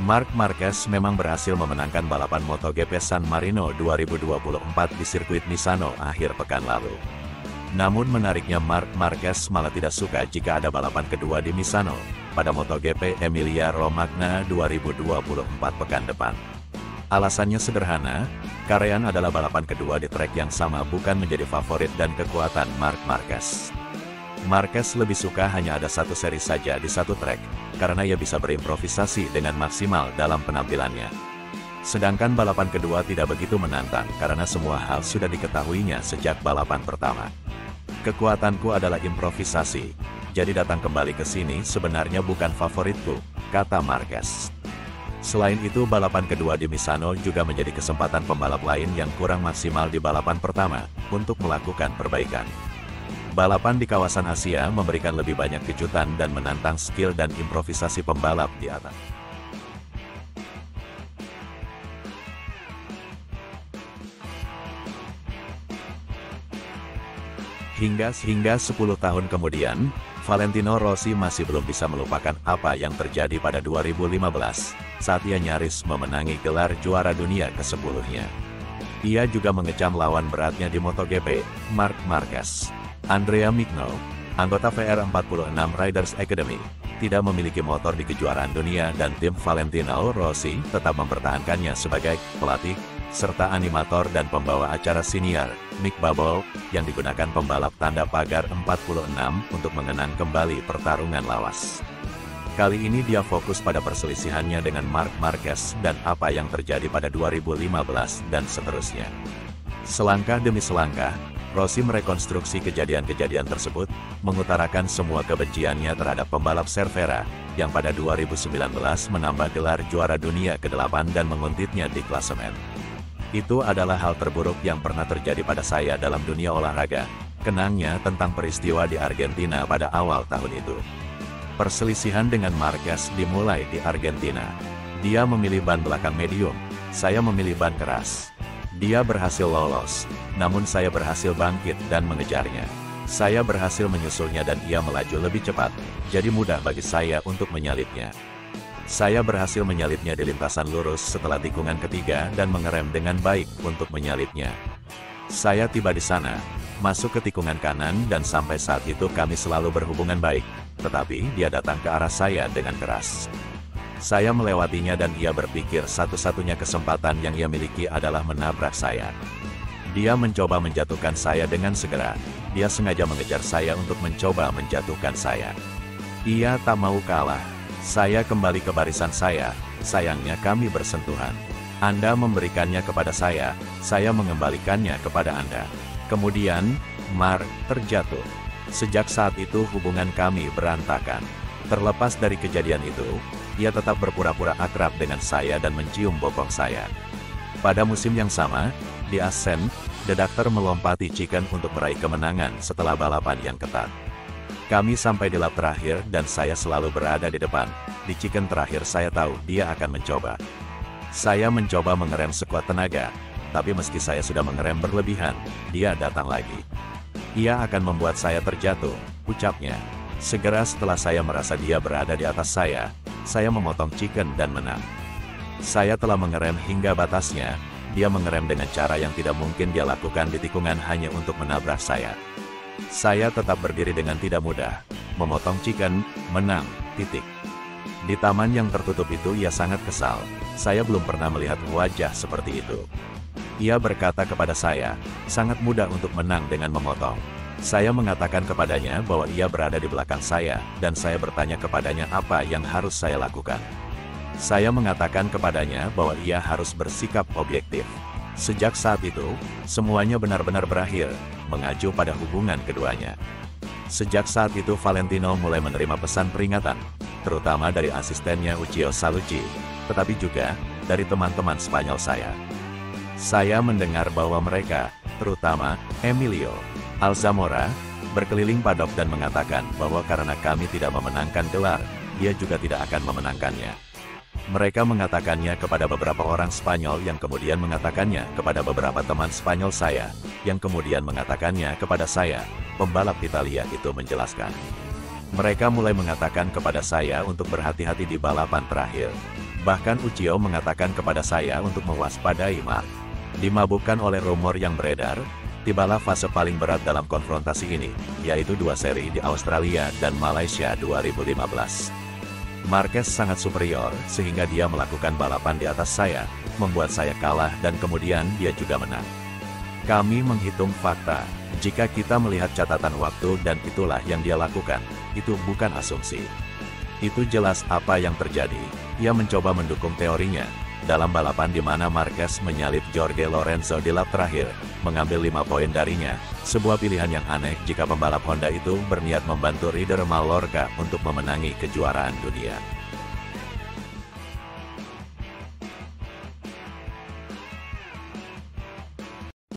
Marc Marquez memang berhasil memenangkan balapan MotoGP San Marino 2024 di sirkuit Misano akhir pekan lalu. Namun menariknya Marc Marquez malah tidak suka jika ada balapan kedua di Misano pada MotoGP Emilia-Romagna 2024 pekan depan. Alasannya sederhana, Carrean adalah balapan kedua di trek yang sama bukan menjadi favorit dan kekuatan Marc Marquez. Marquez lebih suka hanya ada satu seri saja di satu trek, karena ia bisa berimprovisasi dengan maksimal dalam penampilannya. Sedangkan balapan kedua tidak begitu menantang karena semua hal sudah diketahuinya sejak balapan pertama. Kekuatanku adalah improvisasi, jadi datang kembali ke sini sebenarnya bukan favoritku, kata Marquez. Selain itu balapan kedua di Misano juga menjadi kesempatan pembalap lain yang kurang maksimal di balapan pertama, untuk melakukan perbaikan. Balapan di kawasan Asia memberikan lebih banyak kejutan dan menantang skill dan improvisasi pembalap di atas. Hingga 10 tahun kemudian, Valentino Rossi masih belum bisa melupakan apa yang terjadi pada 2015, saat ia nyaris memenangi gelar juara dunia ke-10-nya. Ia juga mengecam lawan beratnya di MotoGP, Marc Marquez. Andrea Migno, anggota VR46 Riders Academy, tidak memiliki motor di kejuaraan dunia dan tim Valentino Rossi tetap mempertahankannya sebagai pelatih, serta animator dan pembawa acara senior, Mick Babel, yang digunakan pembalap tanda pagar 46 untuk mengenang kembali pertarungan lawas. Kali ini dia fokus pada perselisihannya dengan Marc Marquez dan apa yang terjadi pada 2015 dan seterusnya. Selangkah demi selangkah, Rossi merekonstruksi kejadian-kejadian tersebut, mengutarakan semua kebenciannya terhadap pembalap Cervera, yang pada 2019 menambah gelar juara dunia ke-8 dan menguntitnya di klasemen. Itu adalah hal terburuk yang pernah terjadi pada saya dalam dunia olahraga, kenangnya tentang peristiwa di Argentina pada awal tahun itu. Perselisihan dengan Marquez dimulai di Argentina. Dia memilih ban belakang medium, saya memilih ban keras. Dia berhasil lolos, namun saya berhasil bangkit dan mengejarnya. Saya berhasil menyusulnya dan ia melaju lebih cepat, jadi mudah bagi saya untuk menyalipnya. Saya berhasil menyalipnya di lintasan lurus setelah tikungan ketiga dan mengerem dengan baik untuk menyalipnya. Saya tiba di sana, masuk ke tikungan kanan dan sampai saat itu kami selalu berhubungan baik, tetapi dia datang ke arah saya dengan keras. Saya melewatinya dan ia berpikir satu-satunya kesempatan yang ia miliki adalah menabrak saya. Dia mencoba menjatuhkan saya dengan segera. Dia sengaja mengejar saya untuk mencoba menjatuhkan saya. Ia tak mau kalah. Saya kembali ke barisan saya. Sayangnya kami bersentuhan. Anda memberikannya kepada saya mengembalikannya kepada Anda. Kemudian, Marc terjatuh. Sejak saat itu hubungan kami berantakan. Terlepas dari kejadian itu, ia tetap berpura-pura akrab dengan saya dan mencium bokong saya. Pada musim yang sama, di Assen, The Doctor melompati Chicken untuk meraih kemenangan setelah balapan yang ketat. Kami sampai di lap terakhir dan saya selalu berada di depan. Di Chicken terakhir saya tahu dia akan mencoba. Saya mencoba mengerem sekuat tenaga, tapi meski saya sudah mengerem berlebihan, dia datang lagi. Ia akan membuat saya terjatuh, ucapnya. Segera setelah saya merasa dia berada di atas saya memotong Chicken dan menang. Saya telah mengerem hingga batasnya, dia mengerem dengan cara yang tidak mungkin dia lakukan di tikungan hanya untuk menabrak saya. Saya tetap berdiri dengan tidak mudah, memotong Chicken, menang, titik. Di taman yang tertutup itu ia sangat kesal, saya belum pernah melihat wajah seperti itu. Ia berkata kepada saya, sangat mudah untuk menang dengan memotong. Saya mengatakan kepadanya bahwa ia berada di belakang saya, dan saya bertanya kepadanya apa yang harus saya lakukan. Saya mengatakan kepadanya bahwa ia harus bersikap objektif. Sejak saat itu, semuanya benar-benar berakhir, mengacu pada hubungan keduanya. Sejak saat itu Valentino mulai menerima pesan peringatan, terutama dari asistennya Uccio Salucci, tetapi juga dari teman-teman Spanyol saya. Saya mendengar bahwa mereka, terutama Emilio Alzamora, berkeliling paddock dan mengatakan bahwa karena kami tidak memenangkan gelar, dia juga tidak akan memenangkannya. Mereka mengatakannya kepada beberapa orang Spanyol yang kemudian mengatakannya kepada beberapa teman Spanyol saya, yang kemudian mengatakannya kepada saya, pembalap Italia itu menjelaskan. Mereka mulai mengatakan kepada saya untuk berhati-hati di balapan terakhir. Bahkan Uchiho mengatakan kepada saya untuk mewaspadai Mark. Dimabukkan oleh rumor yang beredar, tibalah fase paling berat dalam konfrontasi ini, yaitu 2 seri di Australia dan Malaysia 2015. Marquez sangat superior, sehingga dia melakukan balapan di atas saya, membuat saya kalah dan kemudian dia juga menang. Kami menghitung fakta, jika kita melihat catatan waktu dan itulah yang dia lakukan, itu bukan asumsi. Itu jelas apa yang terjadi. Ia mencoba mendukung teorinya, dalam balapan di mana Marquez menyalip Jorge Lorenzo di lap terakhir, mengambil 5 poin darinya, sebuah pilihan yang aneh jika pembalap Honda itu berniat membantu Rider Mallorca untuk memenangi kejuaraan dunia.